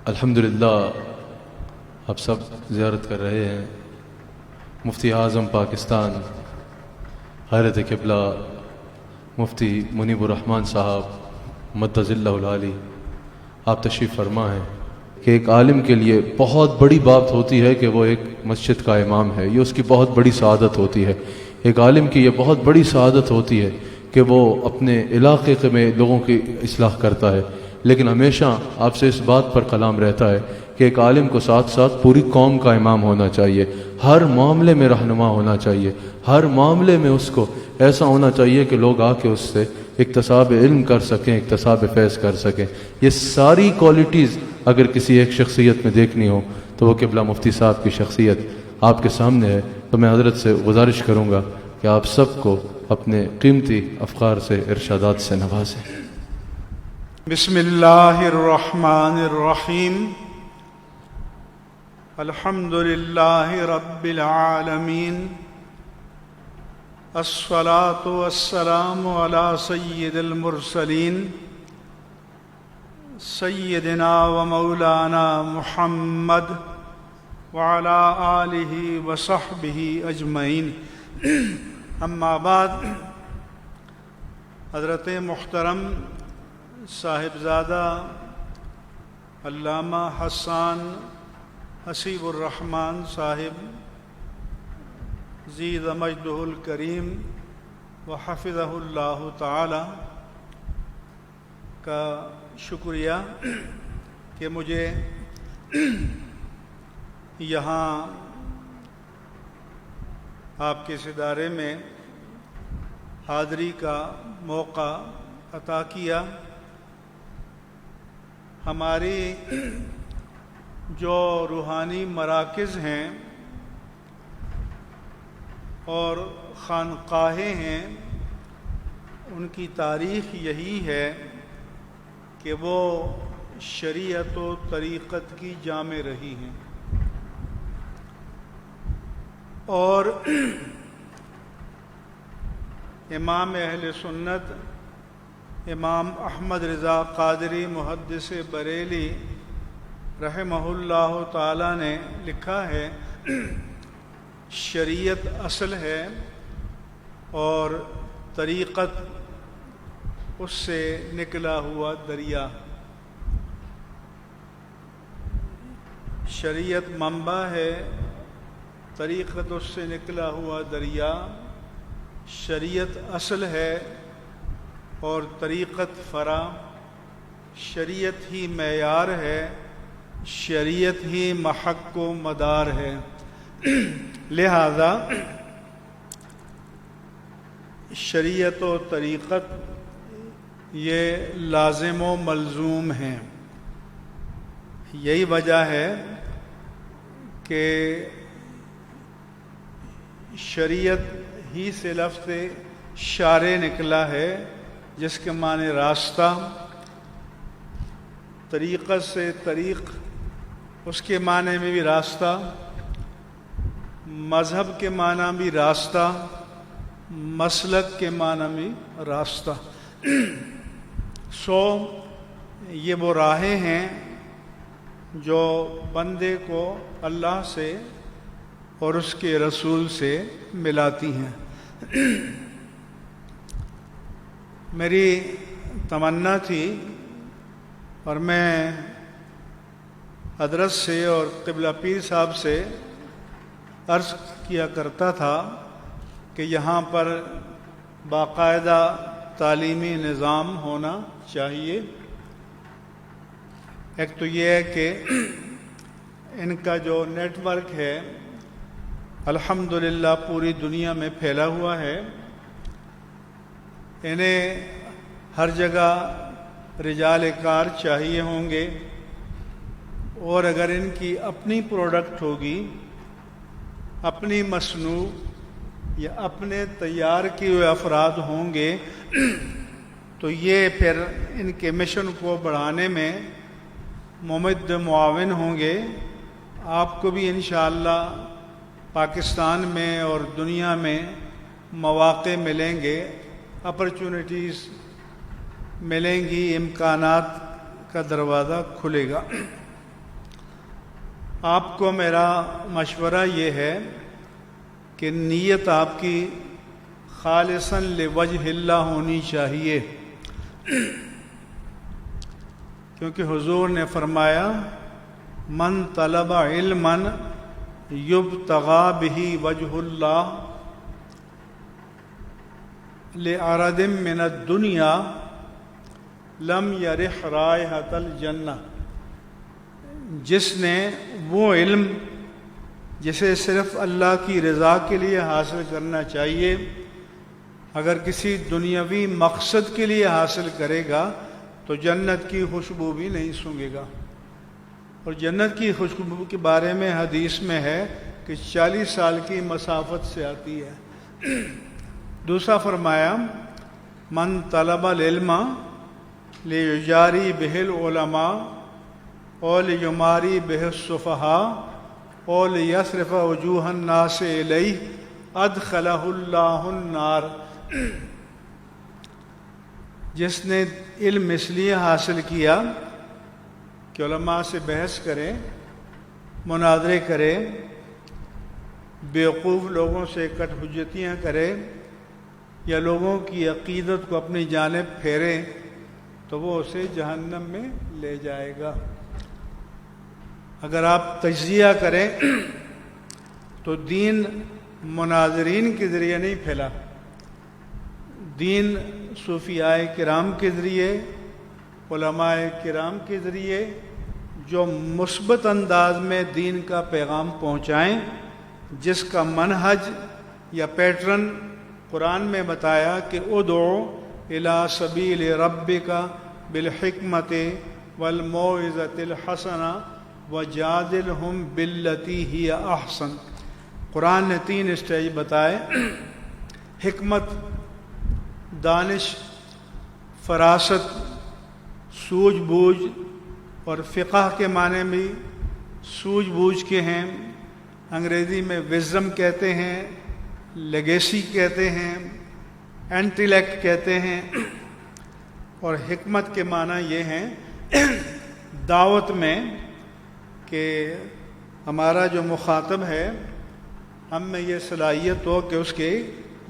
الحمدللہ آپ سب زیارت کر رہے ہیں مفتی اعظم پاکستان حضرت قبلہ مفتی منیب الرحمن صاحب مدظ اللہ العالی، آپ تشریف فرما ہیں کہ ایک عالم کے لیے بہت بڑی بات ہوتی ہے کہ وہ ایک مسجد کا امام ہے، یہ اس کی بہت بڑی سعادت ہوتی ہے۔ ایک عالم کی یہ بہت بڑی سعادت ہوتی ہے کہ وہ اپنے علاقے میں لوگوں کی اصلاح کرتا ہے، لیکن ہمیشہ آپ سے اس بات پر کلام رہتا ہے کہ ایک عالم کو ساتھ ساتھ پوری قوم کا امام ہونا چاہیے، ہر معاملے میں رہنما ہونا چاہیے، ہر معاملے میں اس کو ایسا ہونا چاہیے کہ لوگ آ کے اس سے اکتساب علم کر سکیں، اکتساب فیض کر سکیں۔ یہ ساری کوالٹیز اگر کسی ایک شخصیت میں دیکھنی ہو تو وہ قبلہ مفتی صاحب کی شخصیت آپ کے سامنے ہے۔ تو میں حضرت سے گزارش کروں گا کہ آپ سب کو اپنے قیمتی افکار سے ارشادات سے نوازیں۔ بسم اللہ الرحمن الرحیم، الحمد للہ رب العالمین، الصلاة والسلام علی سید المرسلین، سیدنا و مولانا محمد وعلی آلہ وصحبہ اجمعین۔ اما بعد، حضرت محترم صاحبزادہ علامہ حسان حسیب الرحمن صاحب زید مجدہ الکریم وحفظہ اللہ تعالی کا شکریہ کہ مجھے یہاں آپ کے اس ادارے میں حاضری کا موقع عطا کیا۔ ہماری جو روحانی مراکز ہیں اور خانقاہیں ہیں، ان کی تاریخ یہی ہے کہ وہ شریعت و طریقت کی جامع رہی ہیں، اور امام اہل سنت امام احمد رضا قادری محدث بریلی رحمہ اللہ تعالی نے لکھا ہے، شریعت اصل ہے اور طریقت اس سے نکلا ہوا دریا۔ شریعت منبع ہے، طریقت اس سے نکلا ہوا دریا۔ شریعت اصل ہے اور طریقت فرع، شریعت ہی معیار ہے، شریعت ہی محک و مدار ہے۔ لہذا شریعت و طریقت یہ لازم و ملزوم ہیں۔ یہی وجہ ہے کہ شریعت ہی سے لفظ شارع نکلا ہے، جس کے معنی راستہ، طریقت سے طریق اس کے معنی میں بھی راستہ، مذہب کے معنی بھی راستہ، مسلک کے معنی بھی راستہ۔ یہ وہ راہیں ہیں جو بندے کو اللہ سے اور اس کے رسول سے ملاتی ہیں۔ میری تمنا تھی اور میں حضرت سے اور قبلہ پیر صاحب سے عرض کیا کرتا تھا کہ یہاں پر باقاعدہ تعلیمی نظام ہونا چاہیے۔ ایک تو یہ ہے کہ ان کا جو نیٹ ورک ہے الحمدللہ پوری دنیا میں پھیلا ہوا ہے، انہیں ہر جگہ رجال کار چاہیے ہوں گے، اور اگر ان کی اپنی پروڈکٹ ہوگی، اپنی مصنوع یا اپنے تیار کیے ہوئے افراد ہوں گے، تو یہ پھر ان کے مشن کو بڑھانے میں ممد معاون ہوں گے۔ آپ کو بھی انشاءاللہ پاکستان میں اور دنیا میں مواقع ملیں گے، اپرچونٹیز ملیں گی، امکانات کا دروازہ کھلے گا۔ آپ کو میرا مشورہ یہ ہے کہ نیت آپ کی خالصاً لوجہ اللہ ہونی چاہیے، کیونکہ حضور نے فرمایا من طلب علما یبتغی بہ وجہ اللہ لعرض من الدنیا لم یرح رائحۃ الجنہ، جس نے وہ علم جسے صرف اللہ کی رضا کے لیے حاصل کرنا چاہیے، اگر کسی دنیاوی مقصد کے لیے حاصل کرے گا تو جنت کی خوشبو بھی نہیں سونگھے گا۔ اور جنت کی خوشبو کے بارے میں حدیث میں ہے کہ 40 سال کی مسافت سے آتی ہے۔ دوسرا فرمایا من طلب العلم لیجاری بہ العلماء اور لیماری بہ السفہاء اور لیصرف وجوہ الناس الیہ ادخلہ اللہ النار، جس نے علم اس لیے حاصل کیا کہ علماء سے بحث کرے، مناظرے کرے، بیوقوف لوگوں سے کٹ حجتیاں کرے یا لوگوں کی عقیدت کو اپنی جانب پھیرے، تو وہ اسے جہنم میں لے جائے گا۔ اگر آپ تجزیہ کریں تو دین مناظرین کے ذریعے نہیں پھیلا، دین صوفیاء کرام کے ذریعے، علماء کرام کے ذریعے جو مثبت انداز میں دین کا پیغام پہنچائیں، جس کا منہج یا پیٹرن قرآن میں بتایا کہ ادعو الی سبیل ربک بالحکمت والموعظۃ الحسنہ وجادلہم باللتی ہی احسن۔ قرآن نے 3 اسٹیج بتائے، حکمت، دانش، فراست، سوجھ بوجھ، اور فقہ کے معنی بھی سوجھ بوجھ کے ہیں، انگریزی میں وزڈم کہتے ہیں، لیگیسی کہتے ہیں، انٹیلیکٹ کہتے ہیں، اور حکمت کے معنی یہ ہیں دعوت میں کہ ہمارا جو مخاطب ہے ہم میں یہ صلاحیت ہو کہ اس کے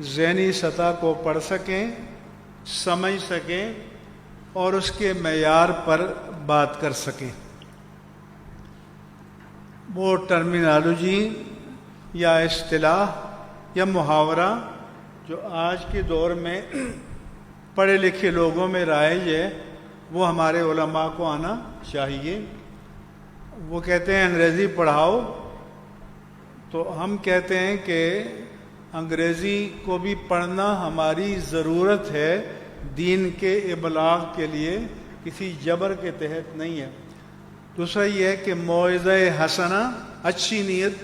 ذہنی سطح کو پڑھ سکیں، سمجھ سکیں اور اس کے معیار پر بات کر سکیں۔ وہ ٹرمینالوجی یا اصطلاح یا محاورہ جو آج کے دور میں پڑھے لکھے لوگوں میں رائج ہے، وہ ہمارے علماء کو آنا چاہیے۔ وہ کہتے ہیں انگریزی پڑھاؤ، تو ہم کہتے ہیں کہ انگریزی کو بھی پڑھنا ہماری ضرورت ہے، دین کے ابلاغ کے لیے، کسی جبر کے تحت نہیں ہے۔ دوسرا یہ ہے کہ موعظہ حسنہ، اچھی نیت،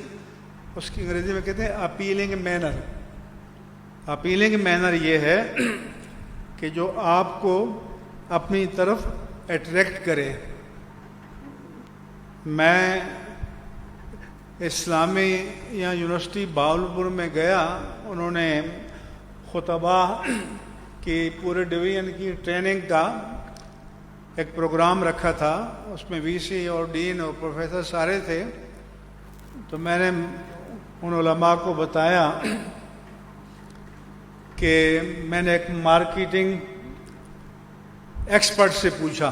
اس کی انگریزی میں کہتے ہیں اپیلنگ مینر۔ اپیلنگ مینر یہ ہے کہ جو آپ کو اپنی طرف اٹریکٹ کرے۔ میں اسلامیہ یونیورسٹی بہاولپور میں گیا، انہوں نے خطبہ کی پورے ڈویژن کی ٹریننگ کا ایک پروگرام رکھا تھا، اس میں وی سی اور ڈین اور پروفیسر سارے تھے۔ تو میں نے ان علماء کو بتایا کہ میں نے ایک مارکیٹنگ ایکسپرٹ سے پوچھا،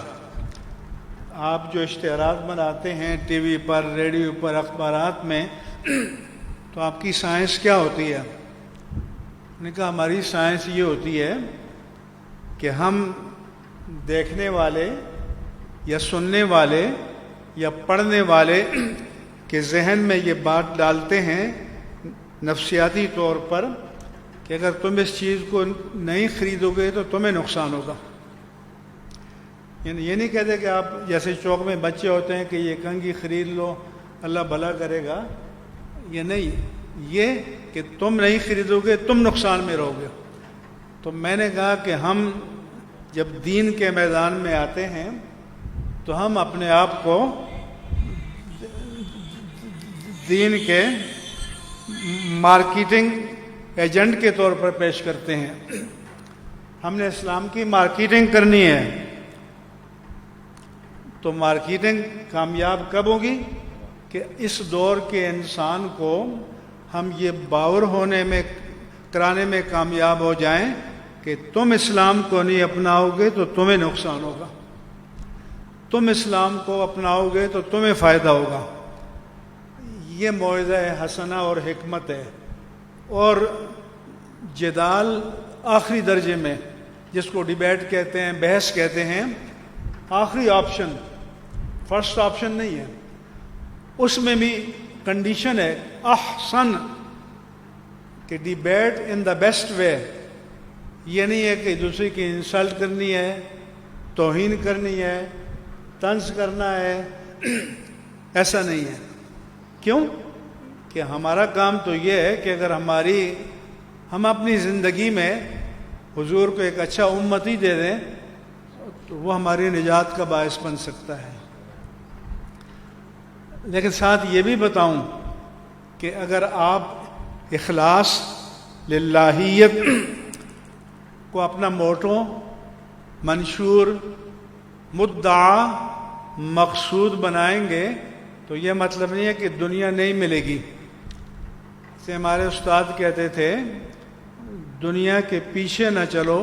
آپ جو اشتہارات بناتے ہیں ٹی وی پر، ریڈیو پر، اخبارات میں، تو آپ کی سائنس کیا ہوتی ہے؟ انہوں نے کہا ہماری سائنس یہ ہوتی ہے کہ ہم دیکھنے والے یا سننے والے یا پڑھنے والے کے ذہن میں یہ بات ڈالتے ہیں نفسیاتی طور پر کہ اگر تم اس چیز کو نہیں خریدو گے تو تمہیں نقصان ہوگا۔ یعنی یہ نہیں کہتے کہ آپ جیسے چوک میں بچے ہوتے ہیں کہ یہ کنگھی خرید لو اللہ بھلا کرے گا، یہ نہیں، یہ کہ تم نہیں خریدو گے تم نقصان میں رہو گے۔ تو میں نے کہا کہ ہم جب دین کے میدان میں آتے ہیں تو ہم اپنے آپ کو دین کے مارکیٹنگ ایجنٹ کے طور پر پیش کرتے ہیں۔ ہم نے اسلام کی مارکیٹنگ کرنی ہے، تو مارکیٹنگ کامیاب کب ہوگی کہ کہ اس دور کے انسان کو ہم یہ باور کرانے میں کامیاب ہو جائیں کہ تم اسلام کو نہیں اپناؤ گے تو تمہیں نقصان ہوگا، تم اسلام کو اپناؤ گے تو تمہیں فائدہ ہوگا۔ یہ موعظہ حسنہ اور حکمت ہے۔ اور جدال آخری درجے میں، جس کو ڈیبیٹ کہتے ہیں، بحث کہتے ہیں، آخری آپشن، فرسٹ آپشن نہیں ہے، اس میں بھی کنڈیشن ہے احسن، کہ debate in the best way. یہ نہیں ہے کہ دوسرے کی انسلٹ کرنی ہے، توہین کرنی ہے، طنز کرنا ہے، ایسا نہیں ہے۔ کیوں؟ کہ ہمارا کام تو یہ ہے کہ اگر ہم اپنی زندگی میں حضور کو ایک اچھا امتی دے دیں تو وہ ہماری نجات کا باعث بن سکتا ہے۔ لیکن ساتھ یہ بھی بتاؤں کہ اگر آپ اخلاص للہیت کو اپنا موٹو، منشور، مدعا، مقصود بنائیں گے تو یہ مطلب نہیں ہے کہ دنیا نہیں ملے گی۔ سے ہمارے استاد کہتے تھے، دنیا کے پیچھے نہ چلو،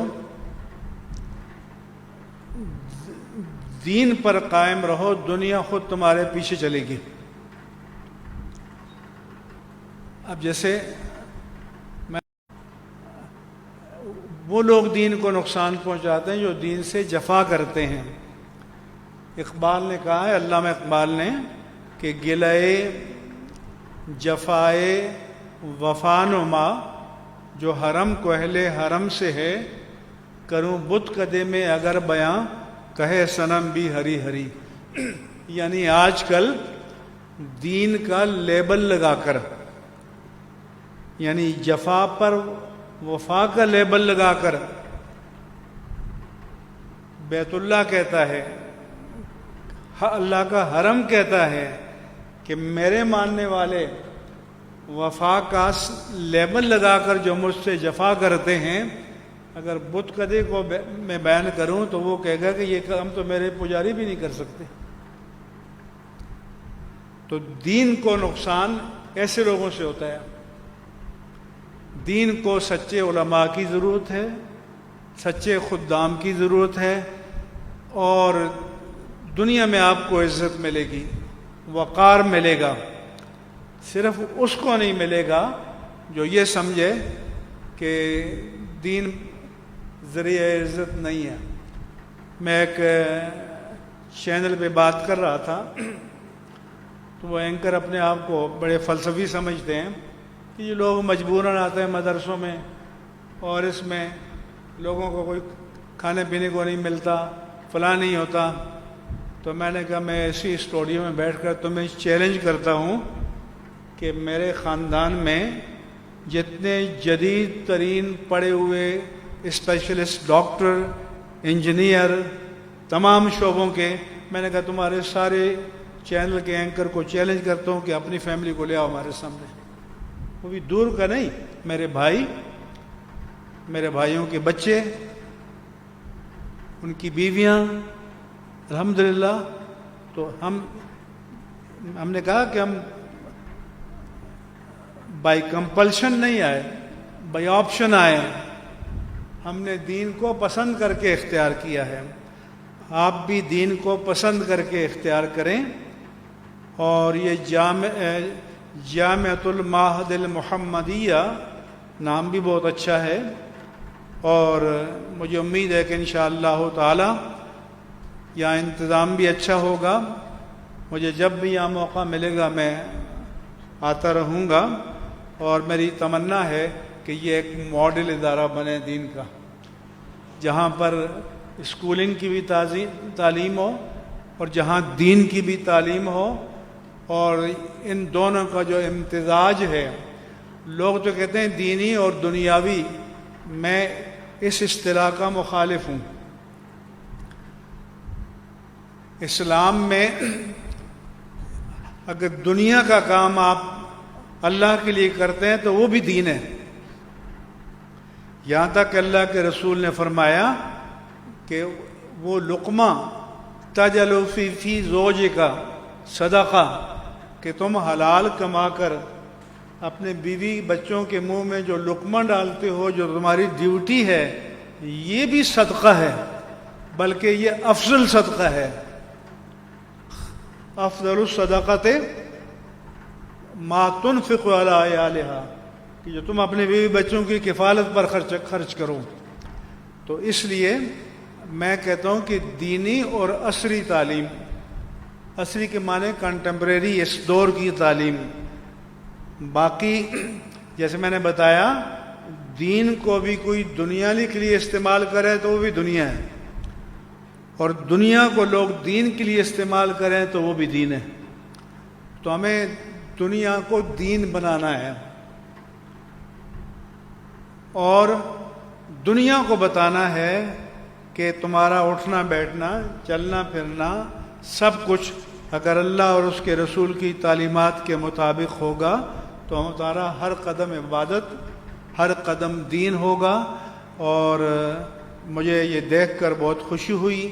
دین پر قائم رہو، دنیا خود تمہارے پیچھے چلے گی۔ اب جیسے وہ لوگ دین کو نقصان پہنچاتے ہیں جو دین سے جفا کرتے ہیں۔ اقبال نے کہا ہے، علامہ اقبال نے، کہ گلائے جفائے وفا نما جو حرم کو اہل حرم سے ہے، کروں بت قدے میں اگر بیاں کہے صنم بھی ہری ہری۔ یعنی آج کل دین کا لیبل لگا کر، یعنی جفا پر وفا کا لیبل لگا کر، بیت اللہ کہتا ہے، اللہ کا حرم کہتا ہے کہ میرے ماننے والے وفا کا لیبل لگا کر جو مجھ سے جفا کرتے ہیں، اگر بت قدے کو میں بیان کروں تو وہ کہے گا کہ یہ کام تو میرے پجاری بھی نہیں کر سکتے۔ تو دین کو نقصان ایسے لوگوں سے ہوتا ہے۔ دین کو سچے علماء کی ضرورت ہے، سچے خدام کی ضرورت ہے، اور دنیا میں آپ کو عزت ملے گی، وقار ملے گا۔ صرف اس کو نہیں ملے گا جو یہ سمجھے کہ دین ذریعہ عزت نہیں ہے۔ میں ایک چینل پہ بات کر رہا تھا تو وہ اینکر اپنے آپ کو بڑے فلسفی سمجھتے ہیں کہ یہ لوگ مجبوراً آتے ہیں مدرسوں میں اور اس میں لوگوں کو کوئی کھانے پینے کو نہیں ملتا، فلاں نہیں ہوتا۔ تو میں نے کہا میں اسی اسٹوڈیو میں بیٹھ کر تمہیں چیلنج کرتا ہوں کہ میرے خاندان میں جتنے جدید ترین پڑھے ہوئے اسپیشلسٹ، ڈاکٹر، انجینئر، تمام شعبوں کے، میں نے کہا تمہارے سارے چینل کے اینکر کو چیلنج کرتا ہوں کہ اپنی فیملی کو لے آؤ ہمارے سامنے۔ وہ بھی دور کا نہیں، میرے بھائی، میرے بھائیوں کے بچے، ان کی بیویاں، الحمدللہ۔ تو ہم نے کہا کہ ہم بائی کمپلشن نہیں آئے، بائی آپشن آئے۔ ہم نے دین کو پسند کر کے اختیار کیا ہے، آپ بھی دین کو پسند کر کے اختیار کریں۔ اور یہ جامعۃ المعہد المحمدیہ نام بھی بہت اچھا ہے، اور مجھے امید ہے کہ انشاءاللہ تعالی یہاں انتظام بھی اچھا ہوگا۔ مجھے جب بھی یہاں موقع ملے گا میں آتا رہوں گا، اور میری تمنا ہے کہ یہ ایک ماڈل ادارہ بنے دین کا، جہاں پر اسکولنگ کی بھی تعلیم ہو اور جہاں دین کی بھی تعلیم ہو، اور ان دونوں کا جو امتزاج ہے، لوگ تو کہتے ہیں دینی اور دنیاوی، میں اس اصطلاح کا مخالف ہوں۔ اسلام میں اگر دنیا کا کام آپ اللہ کے لیے کرتے ہیں تو وہ بھی دین ہے۔ یہاں تک کہ اللہ کے رسول نے فرمایا کہ وہ لقمہ تجلو فی زوج کا صدقہ، کہ تم حلال کما کر اپنے بیوی بچوں کے منہ میں جو لقمہ ڈالتے ہو، جو تمہاری ڈیوٹی ہے، یہ بھی صدقہ ہے، بلکہ یہ افضل صدقہ ہے۔ افضل الصدقۃ ما تنفق علی عیالہا، کہ جو تم اپنے بیوی بچوں کی کفالت پر خرچ کرو۔ تو اس لیے میں کہتا ہوں کہ دینی اور عصری تعلیم، عصری کے معنی کنٹمپریری، اس دور کی تعلیم، باقی جیسے میں نے بتایا دین کو بھی کوئی دنیا کے لیے استعمال کرے تو وہ بھی دنیا ہے، اور دنیا کو لوگ دین کے لیے استعمال کریں تو وہ بھی دین ہے۔ تو ہمیں دنیا کو دین بنانا ہے اور دنیا کو بتانا ہے کہ تمہارا اٹھنا بیٹھنا چلنا پھرنا سب کچھ اگر اللہ اور اس کے رسول کی تعلیمات کے مطابق ہوگا تو تمہارا ہر قدم عبادت، ہر قدم دین ہوگا۔ اور مجھے یہ دیکھ کر بہت خوشی ہوئی،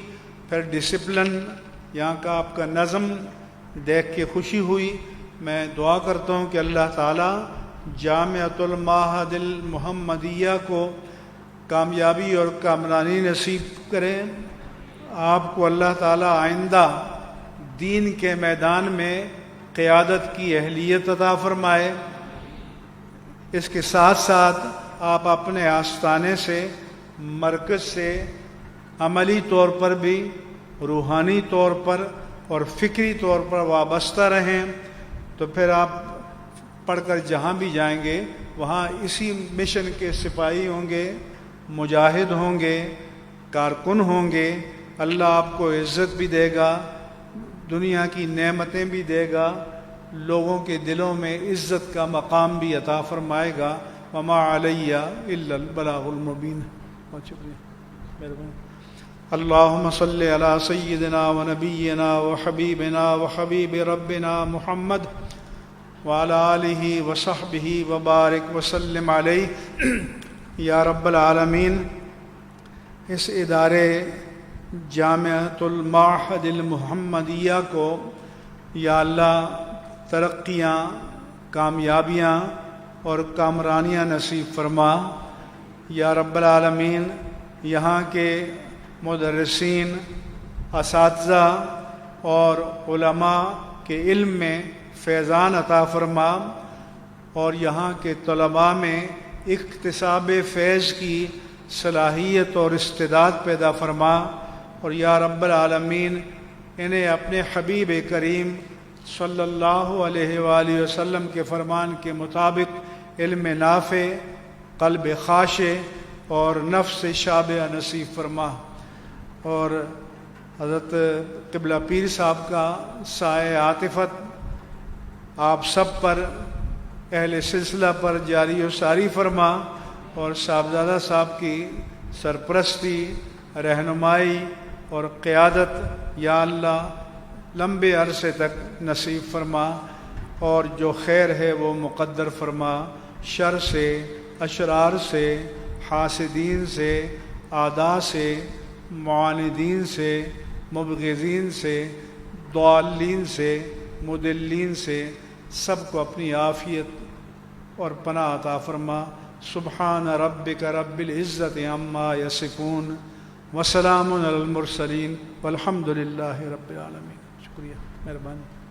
پھر ڈسپلن یہاں کا آپ کا نظم دیکھ کے خوشی ہوئی۔ میں دعا کرتا ہوں کہ اللہ تعالیٰ جامعۃ المعہد المحمدیہ کو کامیابی اور کامرانی نصیب کریں۔ آپ کو اللہ تعالیٰ آئندہ دین کے میدان میں قیادت کی اہلیت عطا فرمائے۔ اس کے ساتھ ساتھ آپ اپنے آستانے سے، مرکز سے عملی طور پر بھی، روحانی طور پر اور فکری طور پر وابستہ رہیں، تو پھر آپ پڑھ کر جہاں بھی جائیں گے وہاں اسی مشن کے سپاہی ہوں گے، مجاہد ہوں گے، کارکن ہوں گے۔ اللہ آپ کو عزت بھی دے گا، دنیا کی نعمتیں بھی دے گا، لوگوں کے دلوں میں عزت کا مقام بھی عطا فرمائے گا۔ وما علیہ الا البلاغ المبین۔ بہت شکریہ، مہربانی۔ اللہم صلی علی سیدنا و نبینا و حبیبنا و حبیب ربنا محمد وعلی آلہ و صحبہ وبارک وسلم علیہ۔ یا رب العالمین، اس ادارے جامعۃ المعہد المحمدیہ کو یا اللہ ترقیاں، کامیابیاں اور کامرانیاں نصیب فرما۔ یا رب العالمین، یہاں کے مدرسین، اساتذہ اور علماء کے علم میں فیضان عطا فرما، اور یہاں کے طلباء میں اکتساب فیض کی صلاحیت اور استعداد پیدا فرما۔ اور یا رب العالمین، انہیں اپنے حبیب کریم صلی اللہ علیہ وآلہ وسلم کے فرمان کے مطابق علم نافع، قلب خاشع اور نفس شابع نصیب فرما۔ اور حضرت قبلہ پیر صاحب کا سایہ عاطفت آپ سب پر، اہل سلسلہ پر جاری و ساری فرما، اور صاحبزادہ صاحب کی سرپرستی، رہنمائی اور قیادت یا اللہ لمبے عرصے تک نصیب فرما، اور جو خیر ہے وہ مقدر فرما، شر سے، اشرار سے، حاسدین سے، اعداء سے، معاندین سے، مبغضین سے، ضالین سے، مضلین سے سب کو اپنی عافیت اور پناہ عطا فرما۔ سبحان ربک رب العزت عما یصفون وسلام علی المرسلین والحمد للہ رب العالمین۔ شکریہ، مہربانی۔